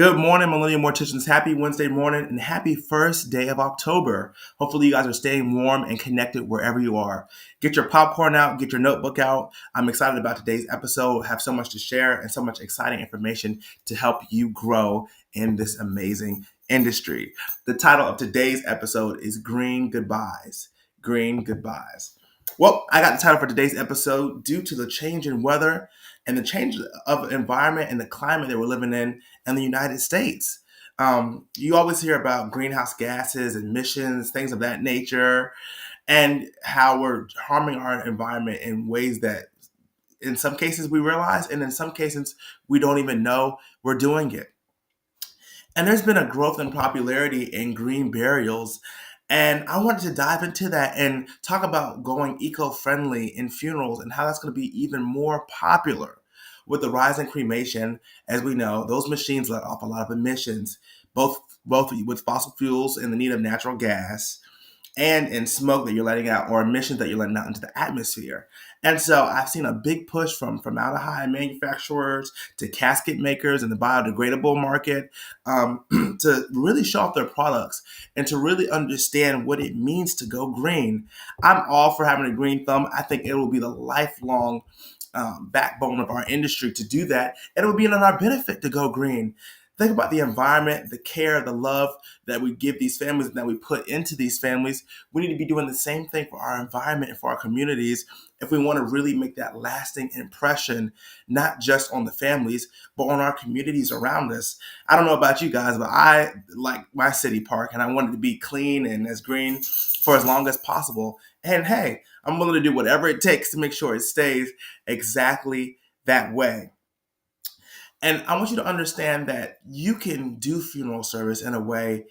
Good morning, Millennial Morticians. Happy Wednesday morning and happy first day of October. Hopefully, you guys are staying warm and connected wherever you are. Get your popcorn out, get your notebook out. I'm excited about today's episode. I have so much to share and so much exciting information to help you grow in this amazing industry. The title of today's episode is Green Goodbyes. Green Goodbyes. Well, I got the title for today's episode due to the change in weather and the change of environment and the climate that we're living in the United States. You always hear about greenhouse gases, emissions, things of that nature, and how we're harming our environment in ways that in some cases we realize, and in some cases we don't even know we're doing it. And there's been a growth in popularity in green burials. And I wanted to dive into that and talk about going eco-friendly in funerals and how that's going to be even more popular. With the rise in cremation, as we know, those machines let off a lot of emissions, both with fossil fuels and the need of natural gas, and in smoke that you're letting out or emissions that you're letting out into the atmosphere. And so I've seen a big push from formaldehyde manufacturers to casket makers in the biodegradable market to really show off their products and to really understand what it means to go green. I'm all for having a green thumb. I think it will be the lifelong backbone of our industry to do that. And it would be in our benefit to go green. Think about the environment, the care, the love that we give these families and that we put into these families. We need to be doing the same thing for our environment and for our communities if we want to really make that lasting impression, not just on the families, but on our communities around us. I don't know about you guys, but I like my city park and I want it to be clean and as green for as long as possible. And hey, I'm willing to do whatever it takes to make sure it stays exactly that way. And I want you to understand that you can do funeral service in a way,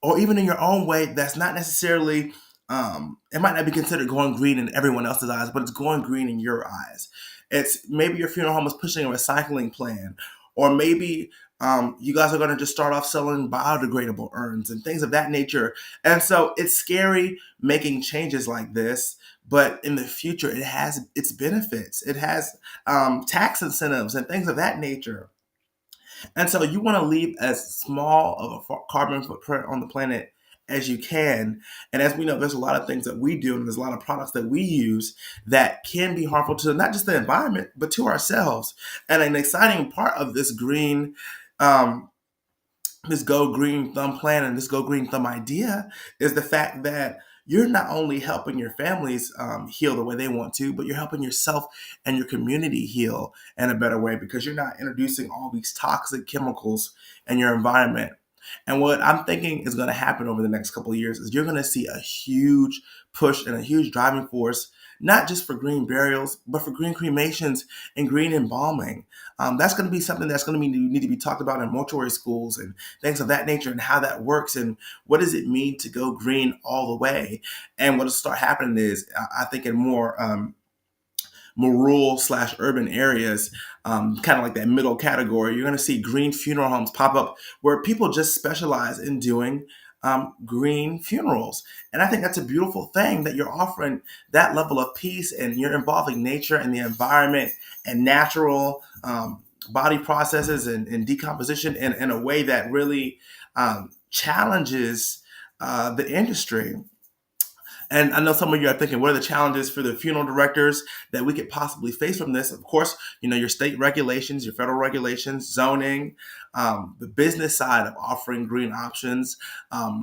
or even in your own way, that's not necessarily, it might not be considered going green in everyone else's eyes, but it's going green in your eyes. It's maybe your funeral home is pushing a recycling plan, or maybe you guys are going to just start off selling biodegradable urns and things of that nature. And so it's scary making changes like this, but in the future, it has its benefits. It has tax incentives and things of that nature. And so you want to leave as small of a carbon footprint on the planet as you can. And as we know, there's a lot of things that we do and there's a lot of products that we use that can be harmful to not just the environment, but to ourselves. And an exciting part of um, this Go Green Thumb plan and this Go Green Thumb idea is the fact that you're not only helping your families heal the way they want to, but you're helping yourself and your community heal in a better way because you're not introducing all these toxic chemicals in your environment. And what I'm thinking is going to happen over the next couple of years is you're going to see a huge push and a huge driving force, not just for green burials, but for green cremations and green embalming. That's going to be something that's going to need to be talked about in mortuary schools and things of that nature and how that works and what does it mean to go green all the way. And what will start happening is, I think in more rural/urban areas, kind of like that middle category, you're going to see green funeral homes pop up where people just specialize in doing green funerals. And I think that's a beautiful thing that you're offering that level of peace and you're involving nature and the environment and natural body processes and decomposition in a way that really challenges the industry. And I know some of you are thinking, what are the challenges for the funeral directors that we could possibly face from this? Of course, your state regulations, your federal regulations, zoning, the business side of offering green options,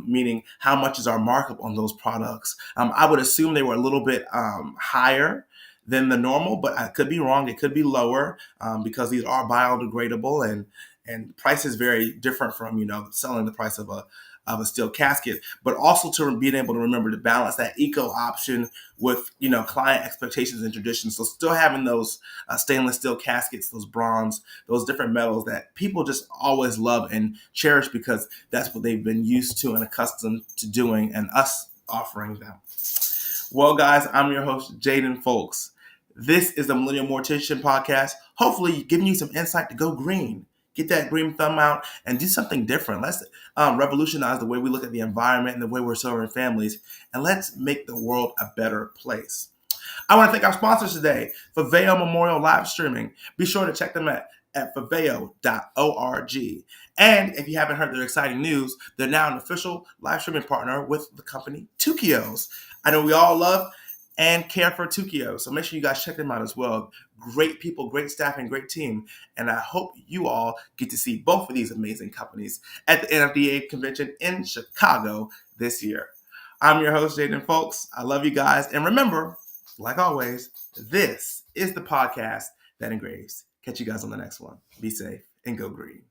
meaning how much is our markup on those products. I would assume they were a little bit higher than the normal, but I could be wrong. It could be lower because these are biodegradable and prices very different from, selling the price of a steel casket, but also to being able to remember to balance that eco option with, client expectations and traditions. So still having those stainless steel caskets, those bronze, those different metals that people just always love and cherish because that's what they've been used to and accustomed to doing and us offering them. Well, guys, I'm your host, Jaden Fowlkes. This is the Millennial Mortician podcast, hopefully giving you some insight to go green. Get that green thumb out and do something different. Let's revolutionize the way we look at the environment and the way we're serving families, and let's make the world a better place. I want to thank our sponsors today for Vail Memorial Live Streaming. Be sure to check them at faveo.org. And if you haven't heard their exciting news, they're now an official live streaming partner with the company Tukios. I know we all love and care for Tukio, so make sure you guys check them out as well. Great people, great staff, and great team. And I hope you all get to see both of these amazing companies at the NFDA convention in Chicago this year. I'm your host, Jaden Fowlkes. I love you guys. And remember, like always, this is the podcast that engraves. Catch you guys on the next one. Be safe and go green.